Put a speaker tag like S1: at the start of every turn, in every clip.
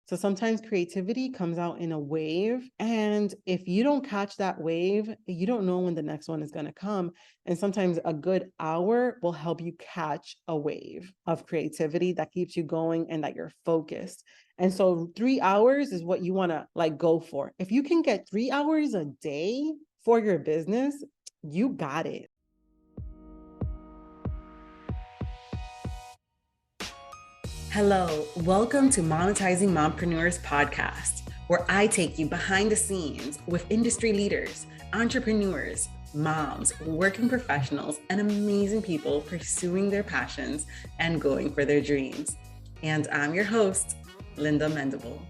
S1: So sometimes creativity comes out in a wave. And if you don't catch that wave, you don't know when the next one is going to come. And sometimes a good hour will help you catch a wave of creativity that keeps you going and that you're focused. And so 3 hours is what you want to go for. If you can get 3 hours a day for your business, you got it. Hello, welcome to Monetizing Mompreneurs podcast, where I take you behind the scenes with industry leaders, entrepreneurs, moms, working professionals, and amazing people pursuing their passions and going for their dreams. And I'm your host, Linda Mendable.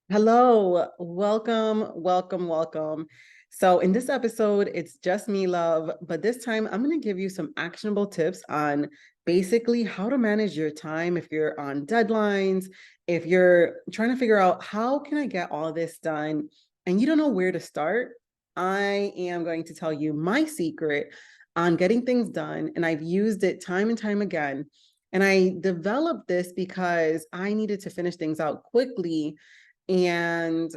S1: Hello, welcome. So in this episode, it's just me, love, but this time I'm going to give you some actionable tips on basically how to manage your time if you're on deadlines, if you're trying to figure out how can I get all this done and you don't know where to start. I am going to tell you my secret on getting things done, and I've used it time and time again. And I developed this because I needed to finish things out quickly and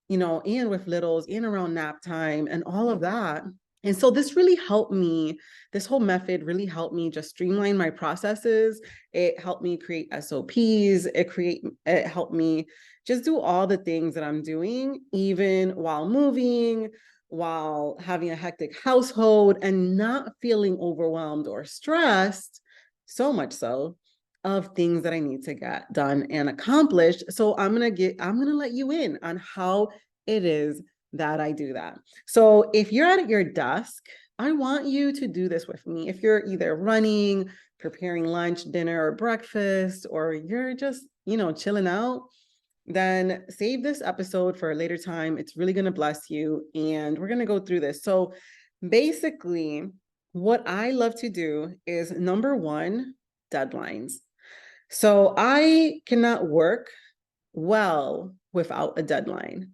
S1: and with littles and around nap time and all of that. And so this really helped me. This whole method really helped me just streamline my processes. It helped me create SOPs. It helped me just do all the things that I'm doing, even while moving, while having a hectic household and not feeling overwhelmed or stressed, so much so, of things that I need to get done and accomplished. So I'm going to let you in on how it is that I do that. So if you're at your desk, I want you to do this with me. If you're either running, preparing lunch, dinner, or breakfast, or you're just, chilling out, then save this episode for a later time. It's really going to bless you. And we're going to go through this. So basically, what I love to do is number one, deadlines. So I cannot work well without a deadline.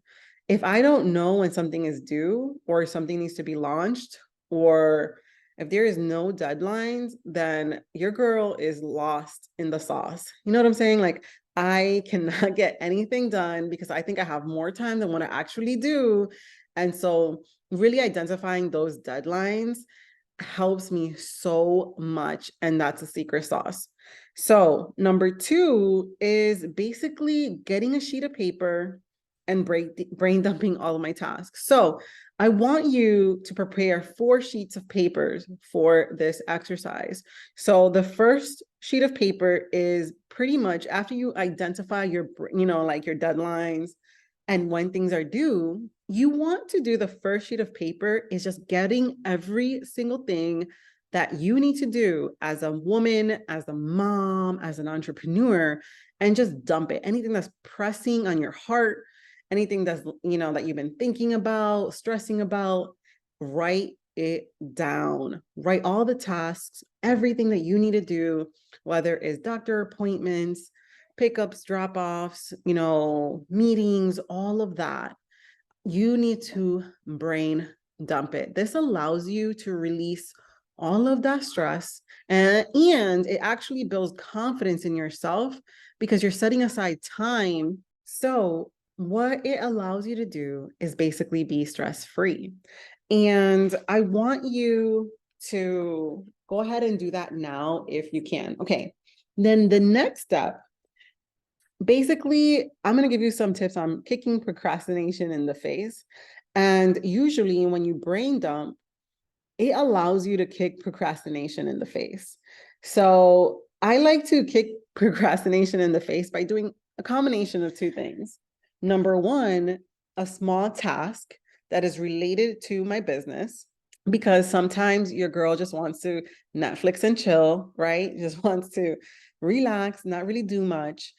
S1: If I don't know when something is due or something needs to be launched, or if there is no deadlines, then your girl is lost in the sauce. You know what I'm saying? Like, I cannot get anything done because I think I have more time than what I actually do. And so really identifying those deadlines helps me so much. And that's a secret sauce. So number two is basically getting a sheet of paper and brain dumping all of my tasks. So I want you to prepare 4 sheets of papers for this exercise. So the first sheet of paper is pretty much after you identify your, your deadlines and when things are due, you want to do the first sheet of paper is just getting every single thing that you need to do as a woman, as a mom, as an entrepreneur, and just dump it. Anything that's pressing on your heart, anything that's, that you've been thinking about, stressing about, write it down. Write all the tasks, everything that you need to do, whether it's doctor appointments, pickups, drop-offs, meetings, all of that. You need to brain dump it. This allows you to release all of that stress, and it actually builds confidence in yourself because you're setting aside time. So what it allows you to do is basically be stress-free. And I want you to go ahead and do that now if you can. Okay. Then the next step, basically, I'm going to give you some tips on kicking procrastination in the face. And usually when you brain dump, it allows you to kick procrastination in the face. So I like to kick procrastination in the face by doing a combination of 2 things. Number one, a small task that is related to my business, because sometimes your girl just wants to Netflix and chill, right? Just wants to relax, not really do much.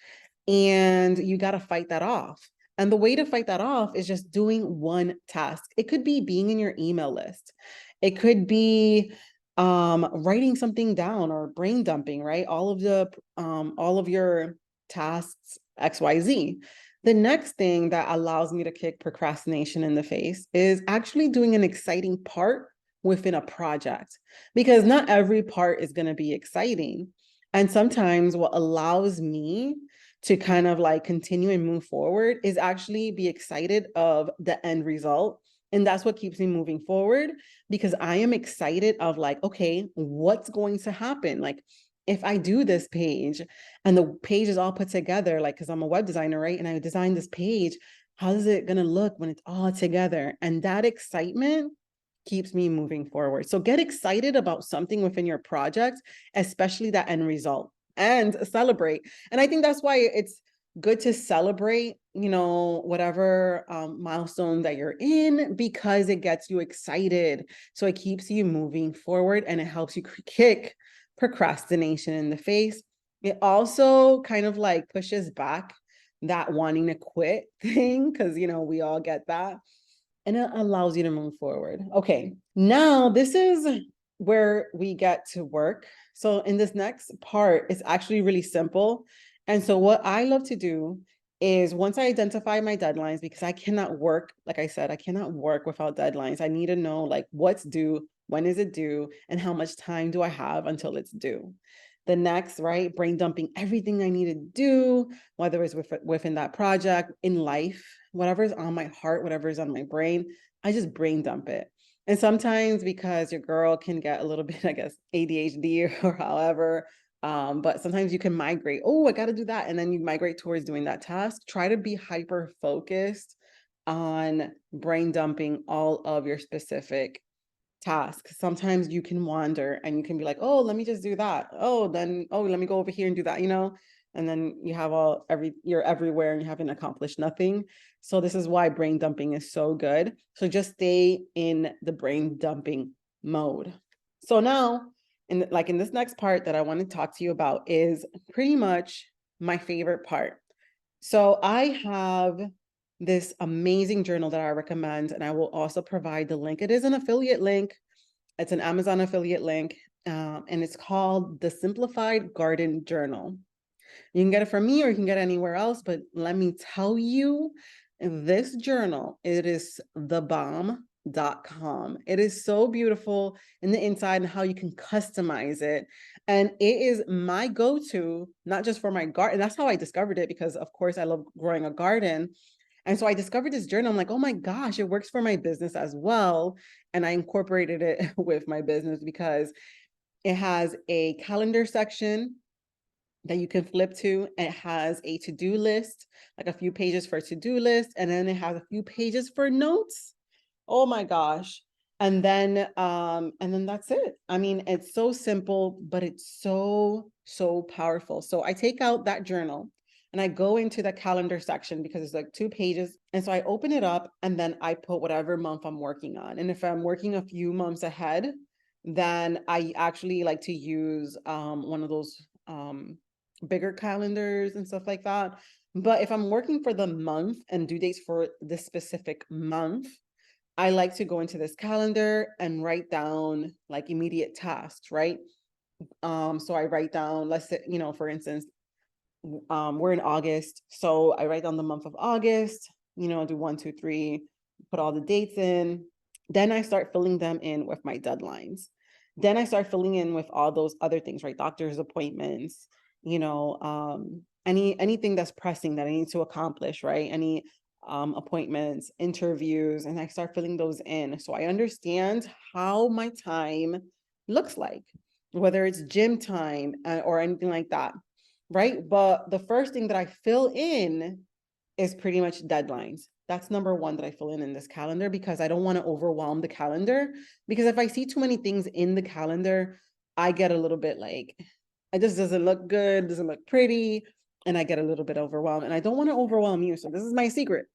S1: And you got to fight that off. And the way to fight that off is just doing one task. It could be being in your email list. It could be writing something down or brain dumping, right? All of your tasks, XYZ. The next thing that allows me to kick procrastination in the face is actually doing an exciting part within a project, because not every part is going to be exciting. And sometimes what allows me to kind of like continue and move forward is actually be excited of the end result. And that's what keeps me moving forward, because I am excited of like, okay, what's going to happen? Like, if I do this page and the page is all put together, like, because I'm a web designer, right? And I designed this page, how is it going to look when it's all together? And that excitement keeps me moving forward. So get excited about something within your project, especially that end result, and celebrate. And I think that's why it's good to celebrate, whatever milestone that you're in, because it gets you excited. So it keeps you moving forward and it helps you kick procrastination in the face. It also kind of like pushes back that wanting to quit thing, because, we all get that. And it allows you to move forward. Okay, now this is where we get to work. So in this next part, it's actually really simple. And so what I love to do is, once I identify my deadlines, because I cannot work, like I said, I cannot work without deadlines. I need to know like what's due, when is it due, and how much time do I have until it's due. The next, right, brain dumping everything I need to do, whether it's within that project, in life, whatever's on my heart, whatever's on my brain, I just brain dump it. And sometimes, because your girl can get a little bit, I guess, ADHD or however, but sometimes you can migrate. Oh, I got to do that. And then you migrate towards doing that task. Try to be hyper focused on brain dumping all of your specific tasks. Sometimes you can wander and you can be like, oh, let me just do that. Oh, then, oh, let me go over here and do that, and then you have you're everywhere and you haven't accomplished nothing. So this is why brain dumping is so good. So just stay in the brain dumping mode. So now, in this next part that I want to talk to you about is pretty much my favorite part. So I have this amazing journal that I recommend, and I will also provide the link. It is an affiliate link. It's an Amazon affiliate link, and it's called the Simplified Garden Journal. You can get it from me or you can get it anywhere else, but let me tell you, this journal, it is thebomb.com. It is so beautiful in the inside and how you can customize it. And it is my go-to, not just for my garden. That's how I discovered it, because of course I love growing a garden. And so I discovered this journal. I'm like, oh my gosh, it works for my business as well. And I incorporated it with my business because it has a calendar section that you can flip to. It has a to-do list, like a few pages for a to-do list, and then it has a few pages for notes. Oh my gosh. And then that's it. I mean, it's so simple, but it's so, so powerful. So I take out that journal and I go into the calendar section, because it's like 2 pages. And so I open it up and then I put whatever month I'm working on. And if I'm working a few months ahead, then I actually like to use one of those bigger calendars and stuff like that. But if I'm working for the month and due dates for this specific month, I like to go into this calendar and write down like immediate tasks, right? So I write down, let's say, for instance, we're in August. So I write down the month of August, do 1, 2, 3, put all the dates in. Then I start filling them in with my deadlines. Then I start filling in with all those other things, right? Doctor's appointments, anything that's pressing that I need to accomplish, right? Any appointments, interviews, and I start filling those in. So I understand how my time looks like, whether it's gym time or anything like that, right? But the first thing that I fill in is pretty much deadlines. That's number one that I fill in this calendar, because I don't want to overwhelm the calendar. Because if I see too many things in the calendar, I get a little bit like, it just doesn't look good, doesn't look pretty, and I get a little bit overwhelmed. And I don't want to overwhelm you. So this is my secret.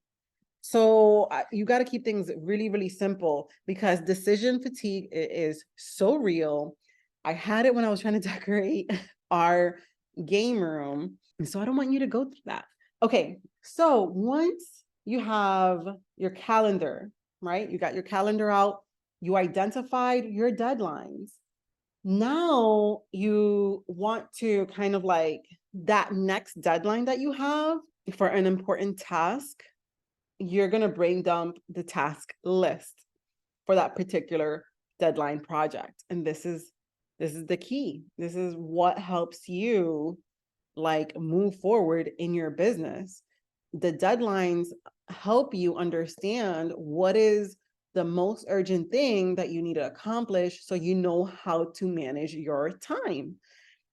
S1: So you got to keep things really, really simple, because decision fatigue is so real. I had it when I was trying to decorate our game room. And so I don't want you to go through that. Okay, so once you have your calendar, right? You got your calendar out, you identified your deadlines. Now you want to kind of like that next deadline that you have for an important task, you're going to brain dump the task list for that particular deadline project. And this is This is the key. This is what helps you like move forward in your business. The deadlines help you understand what is the most urgent thing that you need to accomplish so you know how to manage your time.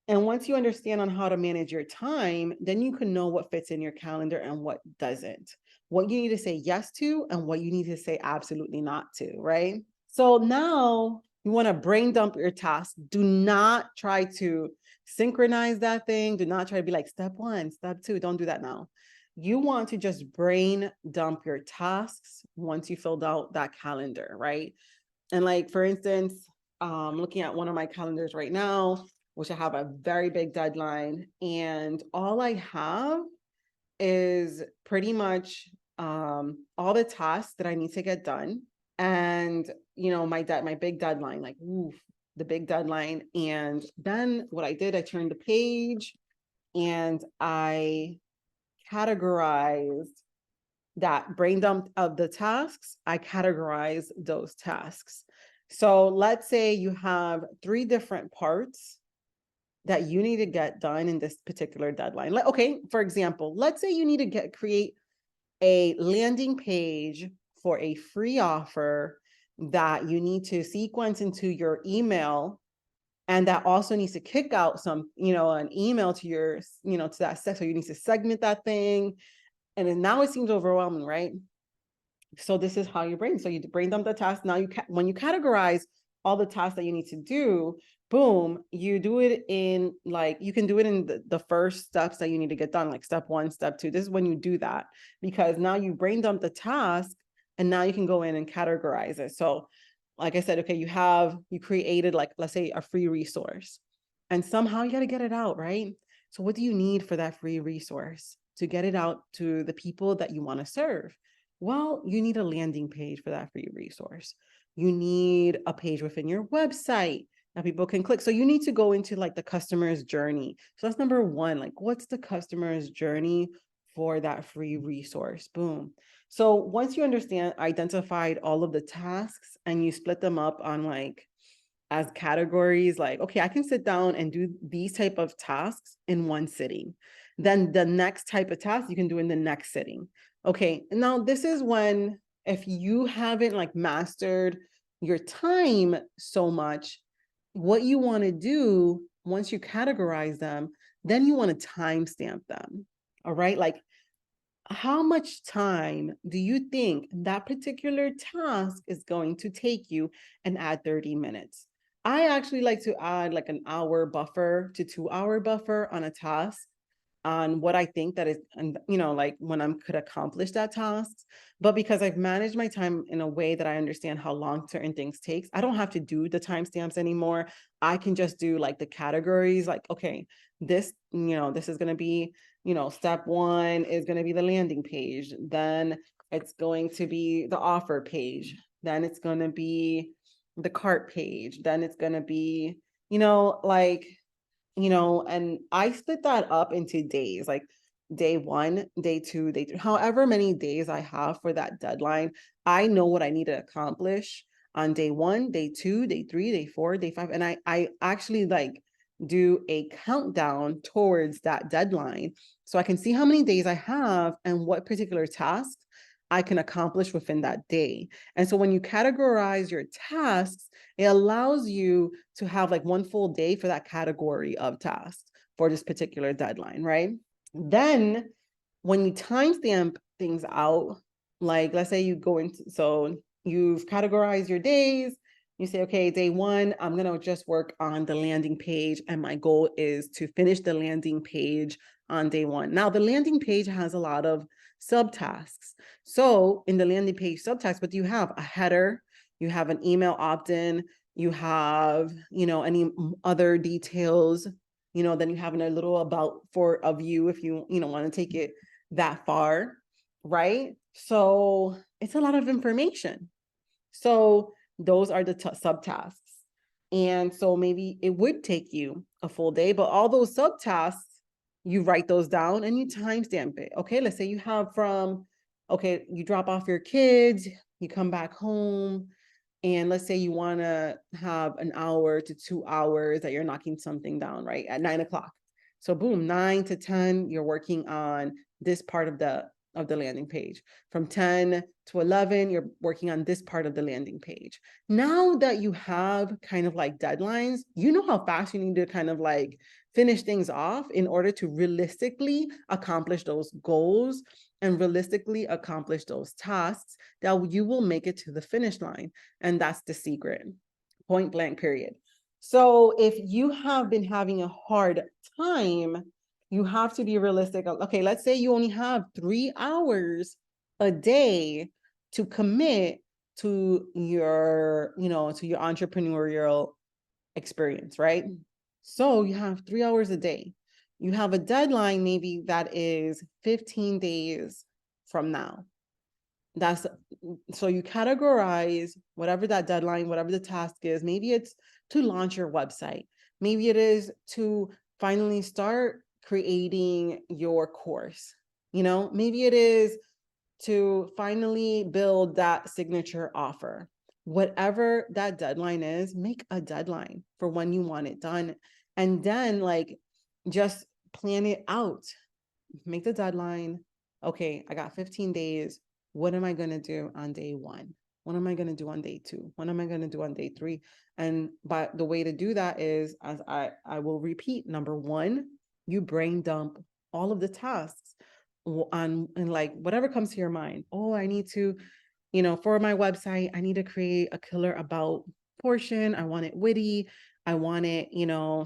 S1: And once you understand on how to manage your time, then you can know what fits in your calendar and what doesn't, what you need to say yes to and what you need to say absolutely not to, right? So now you want to brain dump your tasks. Do not try to synchronize that thing. Do not try to be like step one, step two. Don't do that now. You want to just brain dump your tasks once you filled out that calendar, right? And like, for instance, looking at one of my calendars right now, which I have a very big deadline, and all I have is pretty much all the tasks that I need to get done. And my big deadline, like oof, the big deadline. And then what I did, I turned the page and I categorized that brain dump of the tasks. I categorize those tasks. So let's say you have 3 different parts that you need to get done in this particular deadline. Okay, for example, let's say you need to create a landing page for a free offer that you need to sequence into your email, and that also needs to kick out some, an email to your, to that set. So you need to segment that thing. And then now it seems overwhelming, right? So this is how you brain. So you brain dump the task. Now when you categorize all the tasks that you need to do, boom, you do it in like, you can do it in the first steps that you need to get done, like step 1, step 2. This is when you do that, because now you brain dump the task and now you can go in and categorize it. So like I said, okay, you created like, let's say a free resource, and somehow you got to get it out, right? So what do you need for that free resource to get it out to the people that you want to serve? Well, you need a landing page for that free resource. You need a page within your website that people can click. So you need to go into like the customer's journey. So that's number 1, like what's the customer's journey for that free resource? Boom. So once you identified all of the tasks and you split them up on like as categories, like, okay, I can sit down and do these type of tasks in one sitting. Then the next type of task you can do in the next sitting. Okay, now this is when, if you haven't like mastered your time so much, what you want to do once you categorize them, then you want to timestamp them. All right, like how much time do you think that particular task is going to take you, and add 30 minutes. I actually like to add like an hour buffer to 2-hour buffer on a task, on what I think that is, and like when I could accomplish that task. But because I've managed my time in a way that I understand how long certain things takes, I don't have to do the timestamps anymore. I can just do like the categories, like, okay, this is going to be, step 1 is going to be the landing page. Then it's going to be the offer page. Then it's going to be the cart page. Then it's going to be, like, and I split that up into days, like day 1, day 2, day 3, however many days I have for that deadline. I know what I need to accomplish on day 1, day 2, day 3, day 4, day 5. And I actually like do a countdown towards that deadline, so I can see how many days I have and what particular tasks I can accomplish within that day. And so when you categorize your tasks, it allows you to have like one full day for that category of tasks for this particular deadline, right? Then when you timestamp things out, like let's say you go into, so you've categorized your days, you say, okay, day 1, I'm going to just work on the landing page. And my goal is to finish the landing page on day 1. Now the landing page has a lot of subtasks. So in the landing page subtasks, what do you have? A header, you have an email opt-in, you have, any other details, then you have a little about of you if you, want to take it that far, right? So it's a lot of information. So those are the subtasks. And so maybe it would take you a full day, but all those subtasks, you write those down and you timestamp it. Okay, let's say you have you drop off your kids, you come back home, And let's say you want to have an hour to 2 hours that you're knocking something down, right? At 9 o'clock. So boom, 9 to 10, you're working on this part of the landing page. From 10 to 11, you're working on this part of the landing page. Now that you have kind of like deadlines, you know how fast you need to kind of like finish things off in order to realistically accomplish those goals and realistically accomplish those tasks that you will make it to the finish line. And that's the secret, point blank, period. So if you have been having a hard time, you have to be realistic. Okay, let's say you only have 3 hours a day to commit to your, to your entrepreneurial experience, right? So you have 3 hours a day. You have a deadline maybe that is 15 days from now. That's so you categorize whatever that deadline, whatever the task is. Maybe it's to launch your website. Maybe it is to finally start creating your course. Maybe it is to finally build that signature offer. Whatever that deadline is, make a deadline for when you want it done. And then like just plan it out. Make the deadline. Okay, I got 15 days. What am I going to do on day 1? What am I going to do on day 2? What am I going to do on day 3? And but the way to do that is, as I will repeat, number 1, you brain dump all of the tasks on and like whatever comes to your mind. Oh, I need to, for my website, I need to create a killer about portion. I want it witty. I want it,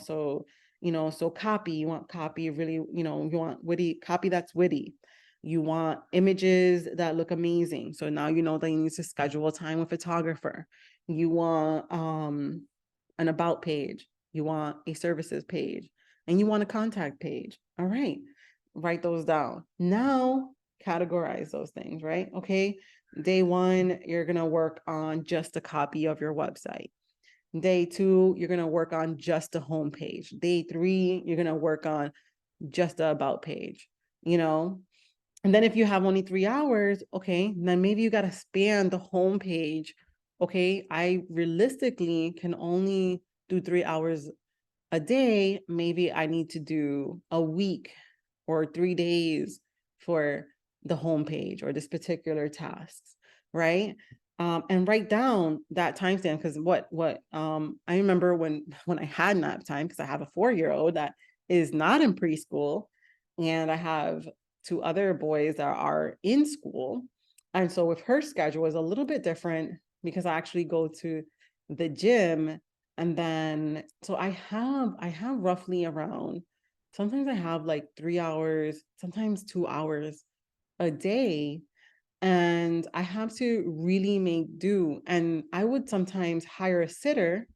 S1: so copy, you want copy really, you want witty copy that's witty. You want images that look amazing. So now you know that you need to schedule time with a photographer. You want an about page. You want a services page, and you want a contact page. All right, write those down. Now categorize those things, right? Okay, day 1, you're going to work on just a copy of your website. Day 2, you're going to work on just a home page. Day 3, you're going to work on just the about page, And then if you have only 3 hours, okay, then maybe you got to span the home page. Okay, I realistically can only do 3 hours a day. Maybe I need to do a week or 3 days for the homepage or this particular tasks, right? And write down that timestamp, because what I remember when I had nap time, because I have a 4-year-old that is not in preschool, and I have 2 other boys that are in school, and so with her schedule is a little bit different because I actually go to the gym, and then so I have roughly around, sometimes I have like 3 hours, sometimes 2 hours a day, and I have to really make do. And I would sometimes hire a sitter,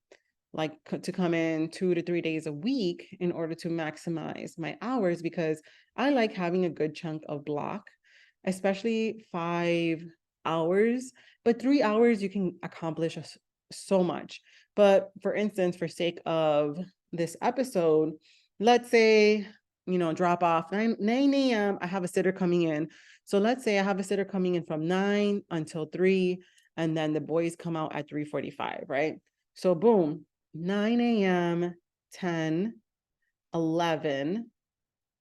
S1: like to come in 2 to 3 days a week in order to maximize my hours, because I like having a good chunk of block, especially 5 hours. But 3 hours, you can accomplish so much. But for instance, for sake of this episode, let's say, drop off 9 a.m. I have a sitter coming in. So let's say I have a sitter coming in from 9 until 3, and then the boys come out at 3:45, right? So boom, 9 a.m., 10, 11,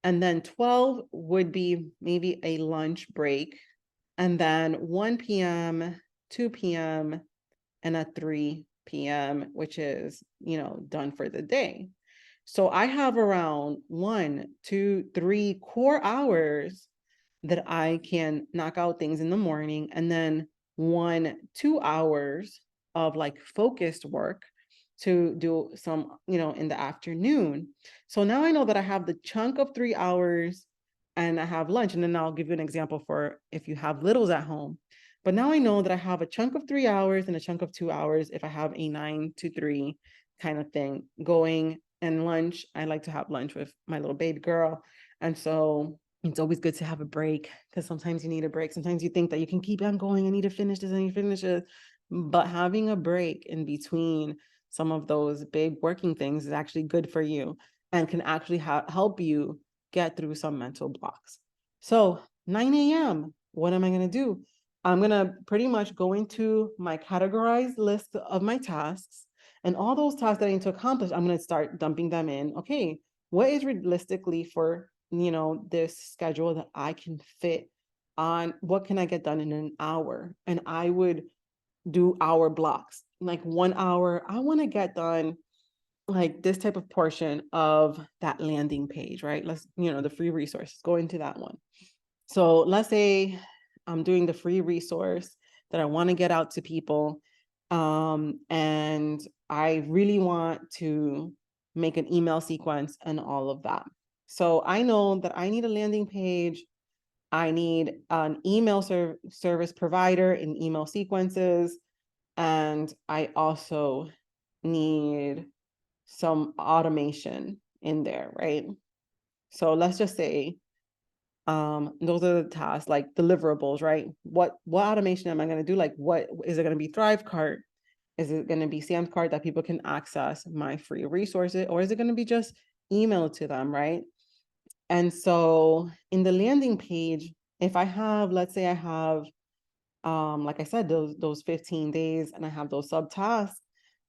S1: and then 12 would be maybe a lunch break, and then 1 p.m., 2 p.m., and at 3 p.m., which is, done for the day. So I have around 1, 2, 3 core hours that I can knock out things in the morning, and then 1, 2 hours of like focused work to do some, in the afternoon. So now I know that I have the chunk of 3 hours and I have lunch. And then I'll give you an example for if you have littles at home. But now I know that I have a chunk of 3 hours and a chunk of 2 hours if I have a 9 to 3 kind of thing going. And lunch, I like to have lunch with my little baby girl. And so it's always good to have a break, because sometimes you need a break. Sometimes you think that you can keep on going. I need to finish this, I need to finish it. But having a break in between some of those big working things is actually good for you and can actually help you get through some mental blocks. So 9 a.m., what am I going to do? I'm going to pretty much go into my categorized list of my tasks, and all those tasks that I need to accomplish, I'm going to start dumping them in. Okay, what is realistically for, this schedule that I can fit on? What can I get done in an hour? And I would do hour blocks, like 1 hour. I want to get done like this type of portion of that landing page, right? Let's, the free resources, go into that one. So let's say I'm doing the free resource that I want to get out to people. And I really want to make an email sequence and all of that. So I know that I need a landing page. I need an email service provider in email sequences. And I also need some automation in there, right? So let's just say those are the tasks, like deliverables, right? What automation am I going to do? Like, what is it going to be? ThriveCart? Is it going to be Sam's Cart that people can access my free resources, or is it going to be just emailed to them, right? And so in the landing page, if I have, let's say I have, like I said, those 15 days, and I have those subtasks,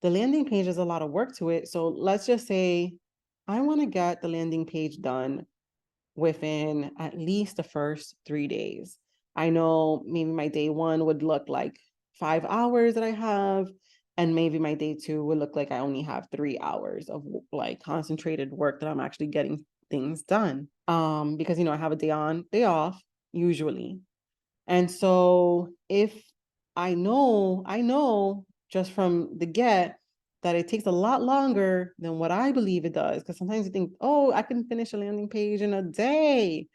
S1: the landing page has a lot of work to it. So let's just say I want to get the landing page done within at least the first 3 days. I know maybe my day one would look like 5 hours that I have, and maybe my day two would look like I only have 3 hours of like concentrated work that I'm actually getting things done. Because I have a day on, day off usually. And so if I know just from the get that it takes a lot longer than what I believe it does. Because sometimes you think, oh, I can finish a landing page in a day.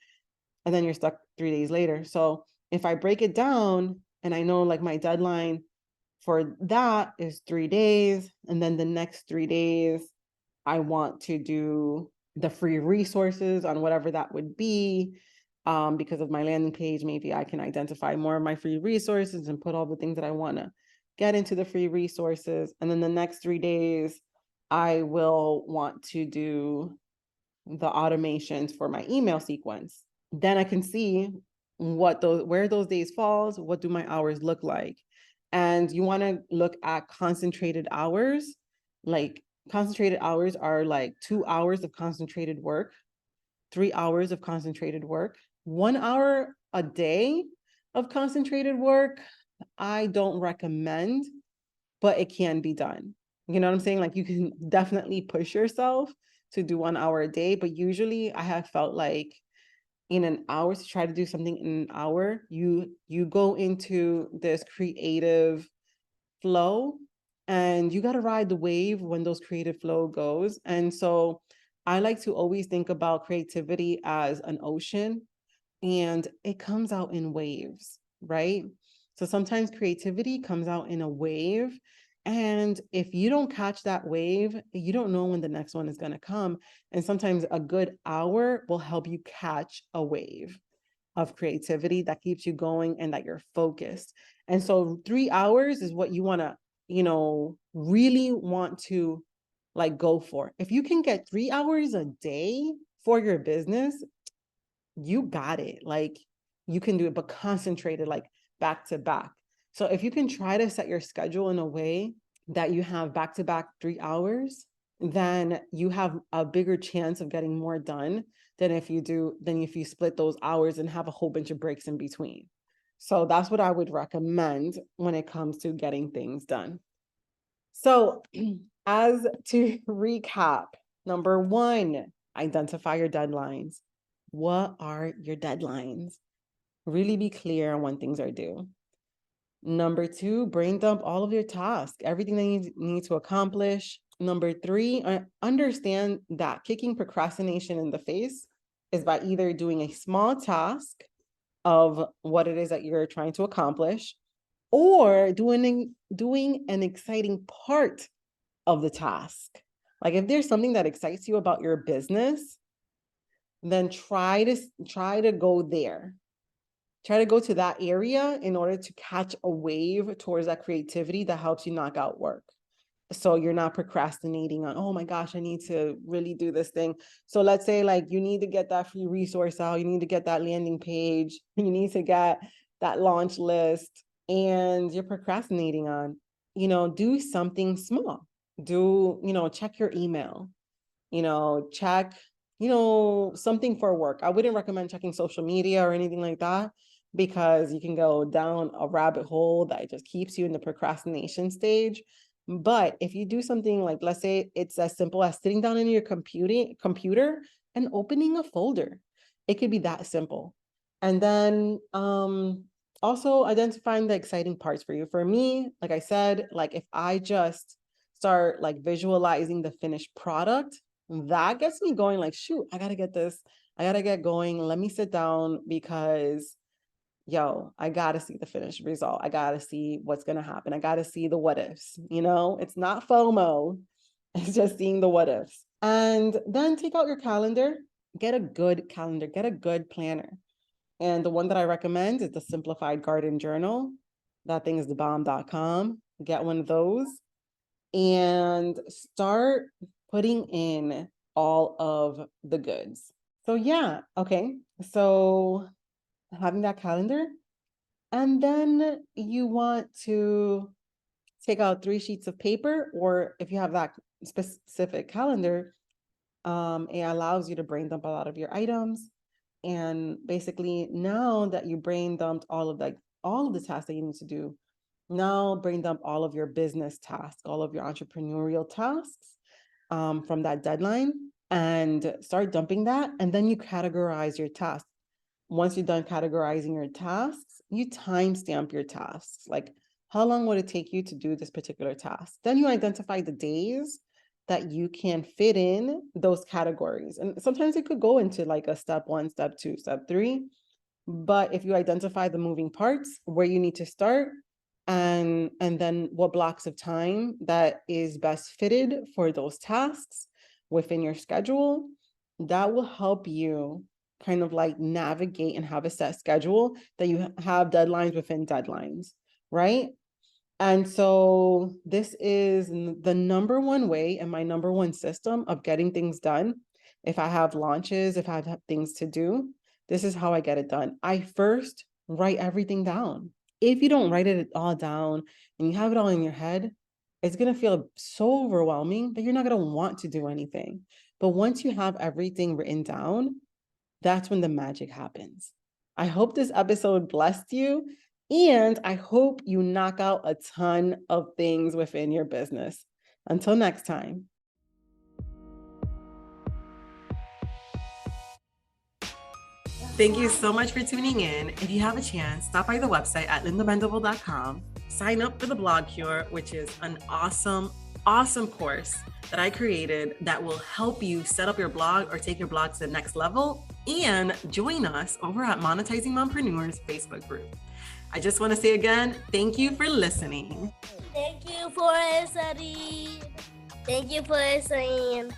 S1: And then you're stuck 3 days later. So if I break it down and I know like my deadline for that is 3 days, and then the next 3 days, I want to do the free resources on whatever that would be. Because of my landing page, maybe I can identify more of my free resources and put all the things that I want to get into the free resources. And then the next 3 days, I will want to do the automations for my email sequence. Then I can see where those days falls, what do my hours look like. And you want to look at concentrated hours. Like concentrated hours are like 2 hours of concentrated work, 3 hours of concentrated work, 1 hour a day of concentrated work. I don't recommend, but it can be done. You know what I'm saying? Like you can definitely push yourself to do 1 hour a day, but usually I have felt like in an hour, to try to do something in an hour, you go into this creative flow, and you got to ride the wave when those creative flow goes. And so I like to always think about creativity as an ocean, and it comes out in waves, right? So sometimes creativity comes out in a wave. And if you don't catch that wave, you don't know when the next one is going to come. And sometimes a good hour will help you catch a wave of creativity that keeps you going and that you're focused. And so 3 hours is what you want to, really want to like go for. If you can get 3 hours a day for your business, you got it. Like you can do it, but concentrated, like back to back. So if you can try to set your schedule in a way that you have back to back 3 hours, then you have a bigger chance of getting more done than if you split those hours and have a whole bunch of breaks in between. So that's what I would recommend when it comes to getting things done. So as to recap, number 1, identify your deadlines. What are your deadlines? Really be clear on when things are due. Number 2, brain dump all of your tasks, everything that you need to accomplish. Number 3, understand that kicking procrastination in the face is by either doing a small task of what it is that you're trying to accomplish, or doing an exciting part of the task. Like if there's something that excites you about your business, then try to go there. Try to go to that area in order to catch a wave towards that creativity that helps you knock out work. So you're not procrastinating on, oh my gosh, I need to really do this thing. So let's say like you need to get that free resource out, you need to get that landing page, you need to get that launch list, and you're procrastinating on, do something small. Check your email, check, something for work. I wouldn't recommend checking social media or anything like that, because you can go down a rabbit hole that just keeps you in the procrastination stage. But if you do something like, let's say it's as simple as sitting down in your computer and opening a folder, it could be that simple. And then also identifying the exciting parts for you. For me, like I said, like if I just start like visualizing the finished product, that gets me going, like, shoot, I gotta get this, I gotta get going. Let me sit down, because I gotta see the finished result. I gotta see what's gonna happen. I gotta see the what ifs, it's not FOMO. It's just seeing the what ifs. And then take out your calendar, get a good calendar, get a good planner. And the one that I recommend is the Simplified Garden Journal. That thing is thebomb.com. Get one of those and start putting in all of the goods. So yeah, okay. So having that calendar, and then you want to take out 3 sheets of paper, or if you have that specific calendar, it allows you to brain dump a lot of your items. And basically, now that you brain dumped all of the tasks that you need to do, now brain dump all of your business tasks, all of your entrepreneurial tasks from that deadline, and start dumping that. And then you categorize your tasks. Once you're done categorizing your tasks, you timestamp your tasks. Like, how long would it take you to do this particular task? Then you identify the days that you can fit in those categories. And sometimes it could go into like a step 1, step 2, step 3. But if you identify the moving parts, where you need to start, and then what blocks of time that is best fitted for those tasks within your schedule, that will help you kind of like navigate and have a set schedule that you have deadlines within deadlines, right? And so this is the number one way and my number one system of getting things done. If I have launches, if I have things to do, this is how I get it done. I first write everything down. If you don't write it all down and you have it all in your head, it's going to feel so overwhelming that you're not going to want to do anything. But once you have everything written down, that's when the magic happens. I hope this episode blessed you, and I hope you knock out a ton of things within your business. Until next time. Thank you so much for tuning in. If you have a chance, stop by the website at lindabendable.com. Sign up for the Blog Cure, which is an awesome course that I created that will help you set up your blog or take your blog to the next level. And join us over at Monetizing Mompreneurs Facebook group. I just want to say again, thank you for listening.
S2: Thank you for listening. Thank you for listening.